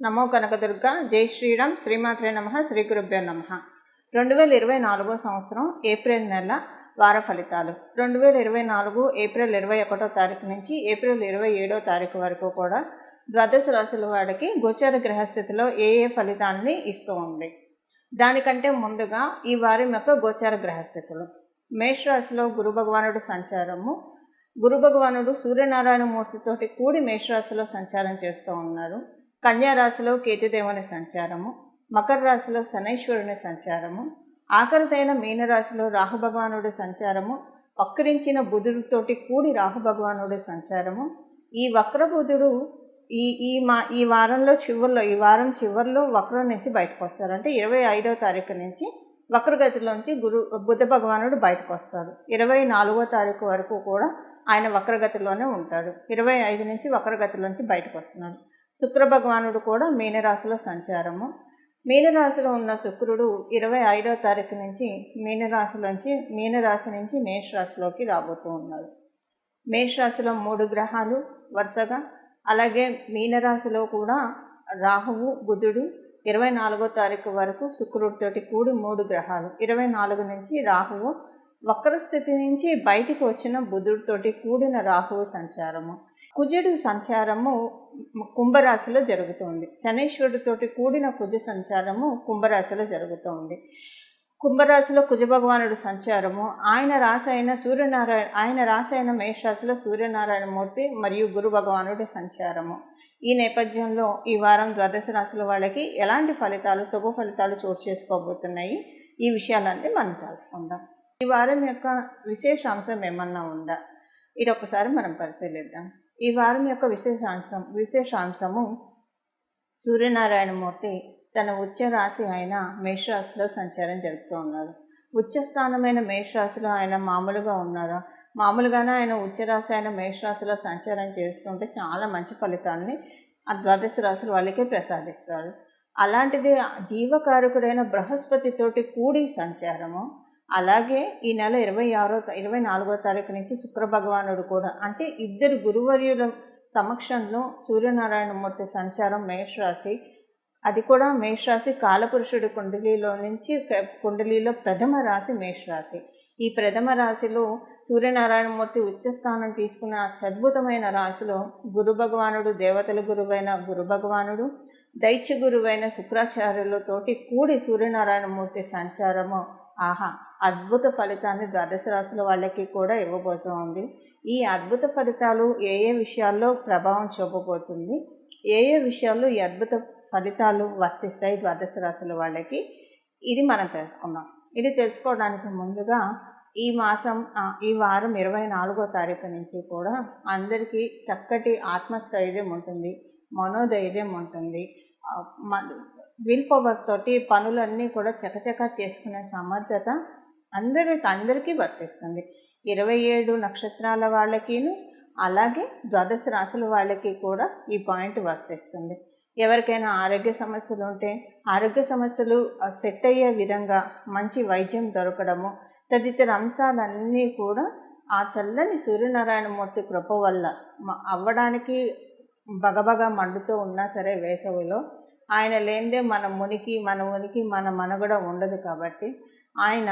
నమో కనకదుర్గ. జై శ్రీరామ్. శ్రీమాత్రే నమః. శ్రీ గురుభ్యో నమః. 2024 సంవత్సరం ఏప్రిల్ నెల వార ఫలితాలు. 2024 ఏప్రిల్ 21వ తారీఖు నుంచి ఏప్రిల్ 27వ తారీఖు వరకు కూడా ద్వాదశ రాశుల వాడికి గోచార గ్రహస్థితిలో ఏ ఫలితాన్ని ఇస్తూ ఉంది. దానికంటే ముందుగా ఈ వారం యొక్క గోచార గ్రహస్థితులు. మేషరాశిలో గురు భగవానుడు సంచారము. గురు భగవానుడు సూర్యనారాయణ మూర్తితోటి కూడి మేషరాశిలో సంచారం చేస్తూ ఉన్నారు. కన్యా రాశిలో కేతుదేవుని సంచారము, మకర రాశిలో శనైశ్వరుని సంచారము, ఆఖరిదైన మీనరాశిలో రాహు భగవానుడి సంచారము, వక్రించిన బుధుడితోటి కూడి రాహు భగవానుడి సంచారము. ఈ వక్ర బుధుడు ఈ వారంలో వారం చివరిలో వక్రం నుంచి బయటకు వస్తారు. అంటే 25వ తారీఖు నుంచి వక్రగతిలోంచి బుధ భగవానుడు బయటకు వస్తాడు. 24వ తారీఖు వరకు కూడా ఆయన వక్రగతిలోనే ఉంటాడు. 25 నుంచి వక్రగతిలోంచి బయటకు వస్తున్నాడు. శుక్ర భగవానుడు కూడా మీనరాశిలో సంచారము. మీనరాశిలో ఉన్న శుక్రుడు 25వ తారీఖు నుంచి మీనరాశి నుంచి మేషరాశిలోకి రాబోతూ ఉన్నాడు. మేషరాశిలో 3 గ్రహాలు వరుసగా, అలాగే మీనరాశిలో కూడా రాహువు బుధుడు 24వ తారీఖు వరకు శుక్రుడితోటి కూడి 3 గ్రహాలు. 24 నుంచి రాహువు వక్రస్థితి నుంచి బయటికి వచ్చిన బుధుడితోటి కూడిన రాహువు సంచారము. కుజుడు సంచారము కుంభరాశిలో జరుగుతుంది. శనీశ్వరుడితోటి కూడిన కుజ సంచారము కుంభరాశిలో జరుగుతుంది. కుంభరాశిలో కుజ భగవానుడు సంచారము, ఆయన రాశి అయిన మేషరాశిలో సూర్యనారాయణ మూర్తి మరియు గురు భగవానుడి సంచారము. ఈ నేపథ్యంలో ఈ వారం ద్వాదశ రాశుల వాళ్ళకి ఎలాంటి ఫలితాలు, శుభ ఫలితాలు చోటు చేసుకోబోతున్నాయి, ఈ విషయాలన్నీ మనం తెలుసుకుందాం. ఈ వారం యొక్క విశేషాంశం ఏమన్నా ఉందా, ఇది ఒకసారి మనం పరిశీలిద్దాం. ఈ వారం యొక్క విశేషాంశము సూర్యనారాయణ మూర్తి తన ఉచ్చ రాశి అయిన మేషరాశిలో సంచారం జరుపుతూ ఉన్నారు. ఉచ్చ స్థానమైన మేషరాశిలో ఆయన మామూలుగానే ఆయన ఉచ్చ రాశి అయిన మేషరాశిలో సంచారం చేస్తుంటే చాలా మంచి ఫలితాన్ని ఆ ద్వాదశ రాశుల వాళ్ళకే ప్రసాదిస్తారు. అలాంటిది జీవకారకుడైన బృహస్పతితోటి కూడి సంచారము. అలాగే ఈ నెల 24వ తారీఖు నుంచి శుక్ర భగవానుడు కూడా, అంటే ఇద్దరు గురువర్యుల సమక్షంలో సూర్యనారాయణ మూర్తి సంచారం మేషరాశి. అది కూడా మేషరాశి కాలపురుషుడి కుండలిలో ప్రథమ రాశి మేషరాశి. ఈ ప్రథమ రాశిలో సూర్యనారాయణ మూర్తి ఉచ్చస్థానం తీసుకున్న అద్భుతమైన రాశిలో గురు భగవానుడు, దేవతల గురువైన గురు భగవానుడు, దైత్య గురువైన శుక్రాచార్యులతోటి కూడి సూర్యనారాయణ మూర్తి సంచారము అద్భుత ఫలితాన్ని ద్వాదశ రాశుల వాళ్ళకి కూడా ఇవ్వబోతోంది. ఈ అద్భుత ఫలితాలు ఏ విషయాల్లో ప్రభావం చూపబోతుంది, ఏ విషయాల్లో ఈ అద్భుత ఫలితాలు వర్తిస్తాయి ద్వాదశ రాశుల వాళ్ళకి, ఇది మనం తెలుసుకుందాం. ఇది తెలుసుకోవడానికి ముందుగా ఈ వారం 24వ తారీఖు నుంచి కూడా అందరికీ చక్కటి ఆత్మస్థైర్యం ఉంటుంది, మనోధైర్యం ఉంటుంది. విల్ పవర్ తోటి పనులన్నీ కూడా చకచకా చేసుకునే సమర్థత అందరికీ వర్తిస్తుంది. 27 నక్షత్రాల వాళ్ళకిను అలాగే ద్వాదశ రాశుల వాళ్ళకి కూడా ఈ పాయింట్ వర్తిస్తుంది. ఎవరికైనా ఆరోగ్య సమస్యలు ఉంటే ఆరోగ్య సమస్యలు సెట్ అయ్యే విధంగా మంచి వైద్యం దొరకడము, తదితర అంశాలన్నీ కూడా ఆ చల్లని సూర్యనారాయణ మూర్తి కృప వల్ల అవ్వడానికి బగబగా మండుతూ ఉన్నా సరే వేసవిలో ఆయన లేనిదే మన ఉనికి మన మనుగడ ఉండదు. కాబట్టి ఆయన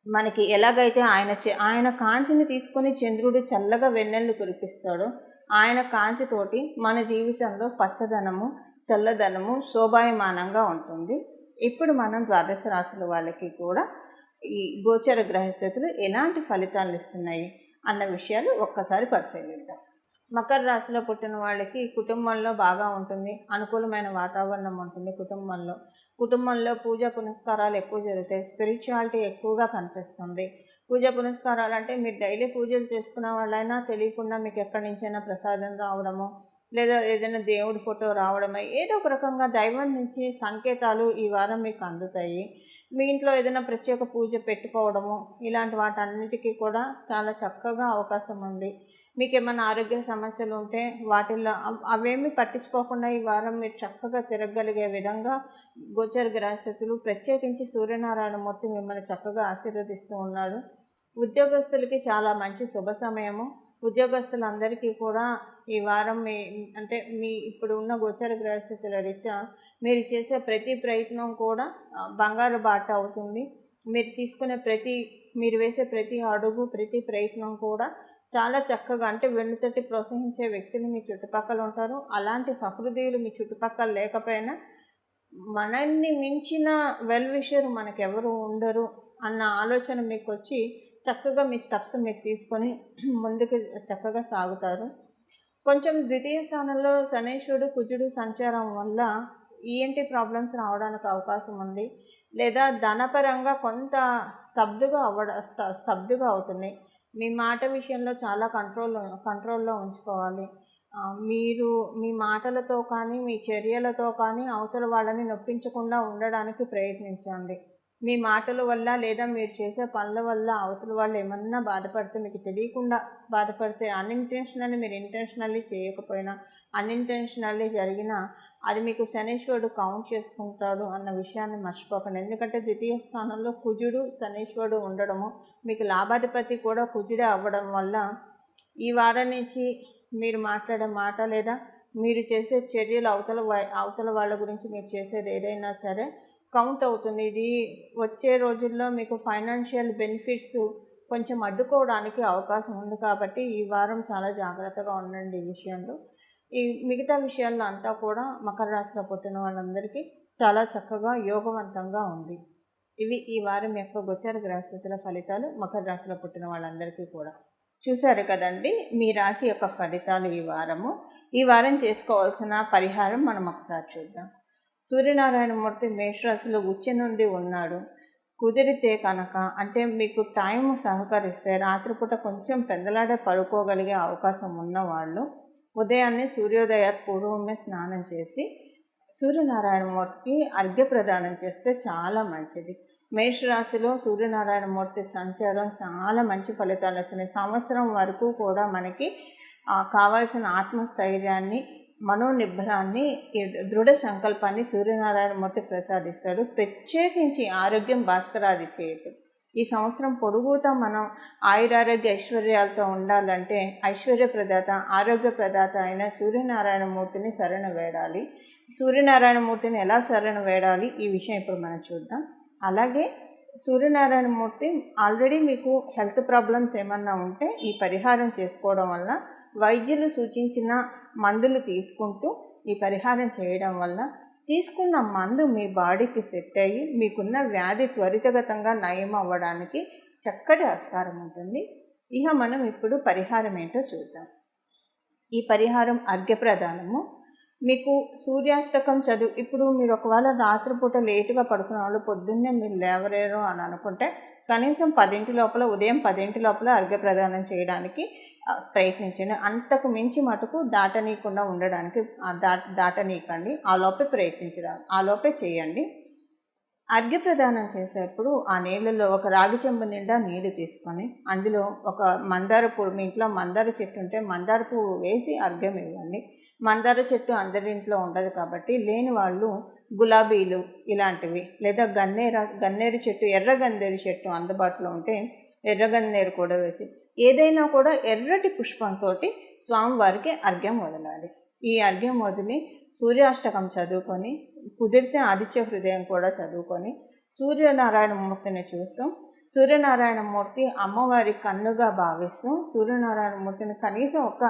మనకి ఎలాగైతే ఆయన కాంతిని తీసుకొని చంద్రుడు చల్లగా వెన్నెల్లు కురిపిస్తాడో, ఆయన కాంతితోటి మన జీవితంలో పచ్చదనము, చల్లదనము శోభాయమానంగా ఉంటుంది. ఇప్పుడు మనం ద్వాదశ రాశుల వాళ్ళకి కూడా ఈ గోచర గ్రహస్థితులు ఎలాంటి ఫలితాలు ఇస్తున్నాయి అన్న విషయాలు ఒక్కసారి పరిశీలిద్దాం. మకర రాశిలో పుట్టిన వాళ్ళకి కుటుంబంలో బాగా ఉంటుంది, అనుకూలమైన వాతావరణం ఉంటుంది. కుటుంబంలో పూజా పునస్కారాలు ఎక్కువ జరుగుతాయి, స్పిరిచువాలిటీ ఎక్కువగా కనిపిస్తుంది. పూజా పునస్కారాలు అంటే మీరు డైలీ పూజలు చేసుకునే వాళ్ళైనా తెలియకుండా మీకు ఎక్కడి నుంచైనా ప్రసాదం రావడము, లేదా ఏదైనా దేవుడి ఫోటో రావడమే, ఏదో ఒక రకంగా దైవం నుంచి సంకేతాలు ఈ వారం మీకు అందుతాయి. మీ ఇంట్లో ఏదైనా ప్రత్యేక పూజ పెట్టుకోవడము, ఇలాంటి వాటన్నిటికీ కూడా చాలా చక్కగా అవకాశం ఉంది. మీకు ఏమైనా ఆరోగ్య సమస్యలు ఉంటే వాటిల్లో అవేమీ పట్టించుకోకుండా ఈ వారం మీరు చక్కగా తిరగగలిగే విధంగా గోచర గ్రహస్థితులు, ప్రత్యేకించి సూర్యనారాయణ మూర్తి మిమ్మల్ని చక్కగా ఆశీర్వదిస్తూ ఉన్నాడు. ఉద్యోగస్తులకి చాలా మంచి శుభ సమయము. ఉద్యోగస్తులందరికీ కూడా ఈ వారం మీ ఇప్పుడు ఉన్న గోచర గ్రహస్థితుల రీత్యా మీరు చేసే ప్రతి ప్రయత్నం కూడా బంగారు బాట అవుతుంది. మీరు వేసే ప్రతి అడుగు, ప్రతి ప్రయత్నం కూడా చాలా చక్కగా, అంటే వెన్నుతట్టి ప్రోత్సహించే వ్యక్తులు మీ చుట్టుపక్కల ఉంటారు. అలాంటి సహృదయులు మీ చుట్టుపక్కల లేకపోయినా మనల్ని మించిన వెల్ విషర్ మనకెవరు ఉండరు అన్న ఆలోచన మీకు వచ్చి చక్కగా మీ స్టెప్స్ మీరు తీసుకొని ముందుకు చక్కగా సాగుతారు. కొంచెం ద్వితీయ స్థానంలో శనీశ్వరుడు, కుజుడు సంచారం వల్ల ఈఎన్టీ ప్రాబ్లమ్స్ రావడానికి అవకాశం ఉంది. లేదా ధనపరంగా కొంత స్తబ్దుగా అవుతుంది. మీ మాట విషయంలో చాలా కంట్రోల్లో ఉంచుకోవాలి. మీరు మీ మాటలతో కానీ, మీ చర్యలతో కానీ అవతల వాళ్ళని నొప్పించకుండా ఉండడానికి ప్రయత్నించండి. మీ మాటల వల్ల లేదా మీరు చేసే పనుల వల్ల అవతల వాళ్ళు ఏమన్నా బాధపడితే, మీకు తెలియకుండా బాధపడితే, మీరు ఇంటెన్షనల్లీ చేయకపోయినా అన్ఇంటెన్షనల్లీ జరిగినా అది మీకు శనీశ్వరుడు కౌంట్ చేసుకుంటాడు అన్న విషయాన్ని మర్చిపోకండి. ఎందుకంటే ద్వితీయ స్థానంలో కుజుడు, శనీశ్వరుడు ఉండడము, మీకు లాభాధిపతి కూడా కుజుడే అవ్వడం వల్ల ఈ వారం నుంచి మీరు మాట్లాడే మాట లేదా మీరు చేసే చర్యలు అవతల వాళ్ళ గురించి మీరు చేసేది ఏదైనా సరే కౌంట్ అవుతుంది. ఇది వచ్చే రోజుల్లో మీకు ఫైనాన్షియల్ బెనిఫిట్స్ కొంచెం అడ్డుకోవడానికి అవకాశం ఉంది. కాబట్టి ఈ వారం చాలా జాగ్రత్తగా ఉండండి ఈ విషయంలో. ఈ మిగతా విషయాల్లో అంతా కూడా మకర రాశిలో పుట్టిన వాళ్ళందరికీ చాలా చక్కగా యోగవంతంగా ఉంది. ఇవి ఈ వారం యొక్క గోచర గ్రహస్థితుల ఫలితాలు మకర రాశిలో పుట్టిన వాళ్ళందరికీ కూడా. చూశారు కదండి మీ రాశి యొక్క ఫలితాలు. ఈ వారం చేసుకోవాల్సిన పరిహారం మనం ఒకసారి చూద్దాం. సూర్యనారాయణమూర్తి మేషరాశిలో ఉచ్చ నుండి ఉన్నాడు. కుదిరితే కనుక, అంటే మీకు టైం సహకరిస్తే రాత్రిపూట కొంచెం పెందలాడే పడుకోగలిగే అవకాశం ఉన్నవాళ్ళు ఉదయాన్నే సూర్యోదయ పూర్వమే స్నానం చేసి సూర్యనారాయణమూర్తికి అర్ఘ్య ప్రదానం చేస్తే చాలా మంచిది. మేషరాశిలో సూర్యనారాయణమూర్తి సంచారం చాలా మంచి ఫలితాలు వస్తున్నాయి. సంవత్సరం వరకు కూడా మనకి కావాల్సిన ఆత్మస్థైర్యాన్ని, మనోనిబ్బరాన్ని, దృఢ సంకల్పాన్ని సూర్యనారాయణమూర్తి ప్రసాదిస్తాడు. ప్రత్యేకించి ఆరోగ్యం భాస్కరాది చేయుడు. ఈ సంవత్సరం పొడుగుతా మనం ఆయురారోగ్య ఐశ్వర్యాలతో ఉండాలంటే ఐశ్వర్య ప్రదాత, ఆరోగ్య ప్రదాత అయిన సూర్యనారాయణమూర్తిని శరణ వేడాలి. సూర్యనారాయణమూర్తిని ఎలా శరణ వేడాలి ఈ విషయం ఇప్పుడు మనం చూద్దాం. అలాగే సూర్యనారాయణమూర్తి ఆల్రెడీ మీకు హెల్త్ ప్రాబ్లమ్స్ ఏమన్నా ఉంటే ఈ పరిహారం చేసుకోవడం వల్ల, వైద్యులు సూచించిన మందులు తీసుకుంటూ ఈ పరిహారం చేయడం వల్ల తీసుకున్న మందు మీ బాడీకి సెట్ అయ్యి మీకున్న వ్యాధి త్వరితగతంగా నయం అవ్వడానికి చక్కటి ఆస్కారం ఉంటుంది. ఇక మనం ఇప్పుడు పరిహారం ఏంటో చూద్దాం. ఈ పరిహారం అర్ఘ్యప్రదానము. మీకు సూర్యాష్టకం ఇప్పుడు మీరు ఒకవేళ రాత్రిపూట లేటుగా పడుకున్న వాళ్ళు పొద్దున్నే మీరు లేవలేరు అని అనుకుంటే కనీసం ఉదయం 10 లోపల అర్ఘ్యప్రదానం చేయడానికి ప్రయత్నించండి. అంతకు మించి మటుకు దాటనీయకుండా ఉండడానికి దాటనీయకండి. ఆ లోపే చేయండి. అర్ఘ్యప్రదానం చేసేప్పుడు ఆ నీళ్ళలో ఒక రాగి చెంబు నిండా నీళ్లు తీసుకొని అందులో ఒక మందార పువ్వు, మీ ఇంట్లో మందార చెట్టు ఉంటే మందార పువ్వు వేసి అర్ఘ్యం ఇవ్వండి. మందార చెట్టు అందరింట్లో ఉండదు కాబట్టి లేని వాళ్ళు గులాబీలు ఇలాంటివి, లేదా గన్నేరు చెట్టు, ఎర్ర గన్నేరు చెట్టు అందుబాటులో ఉంటే ఎర్ర గన్నేరు కూడా వేసి, ఏదైనా కూడా ఎర్రటి పుష్పంతో స్వామివారికి అర్ఘ్యం వదలాలి. ఈ అర్ఘ్యం వదిలి సూర్యాష్టకం చదువుకొని, కుదిరితే ఆదిత్య హృదయం కూడా చదువుకొని సూర్యనారాయణమూర్తిని చూస్తూ, సూర్యనారాయణమూర్తి అమ్మవారి కన్నుగా భావిస్తూ సూర్యనారాయణమూర్తిని కనీసం ఒక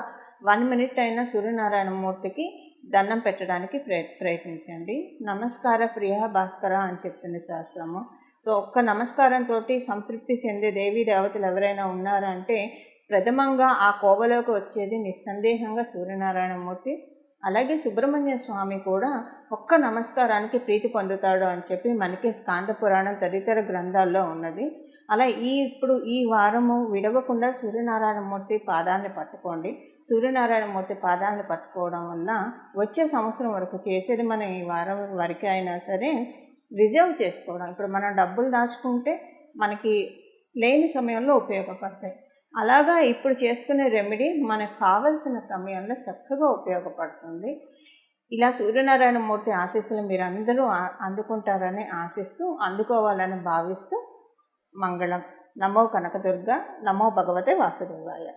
1 minute అయినా సూర్యనారాయణమూర్తికి దండం పెట్టడానికి ప్రయత్నించండి. నమస్కార ప్రియ భాస్కర అని చెప్తుంది శాస్త్రము. సో ఒక్క నమస్కారంతో సంతృప్తి చెందే దేవీ దేవతలు ఎవరైనా ఉన్నారంటే ప్రథమంగా ఆ కోవలోకి వచ్చేది నిస్సందేహంగా సూర్యనారాయణమూర్తి. అలాగే సుబ్రహ్మణ్య స్వామి కూడా ఒక్క నమస్కారానికి ప్రీతి పొందుతాడు అని చెప్పి మనకి స్కాంద పురాణం తదితర గ్రంథాల్లో ఉన్నది. అలా ఇప్పుడు ఈ వారము విడవకుండా సూర్యనారాయణమూర్తి పాదాన్ని పట్టుకోండి. సూర్యనారాయణమూర్తి పాదాన్ని పట్టుకోవడం వల్ల వచ్చే సంవత్సరం వరకు చేసేది మనం ఈ వారం వరకు అయినా సరే రిజర్వ్ చేసుకోవడం. ఇప్పుడు మనం డబ్బులు దాచుకుంటే మనకి లేని సమయంలో ఉపయోగపడతాయి. అలాగా ఇప్పుడు చేసుకునే రెమెడీ మనకు కావలసిన సమయంలో చక్కగా ఉపయోగపడుతుంది. ఇలా సూర్యనారాయణమూర్తి ఆశీస్సులు మీరందరూ అందుకుంటారని ఆశిస్తూ, అందుకోవాలని భావిస్తూ మంగళం. నమో కనకదుర్గ, నమో భగవతే వాసుదేవాయ.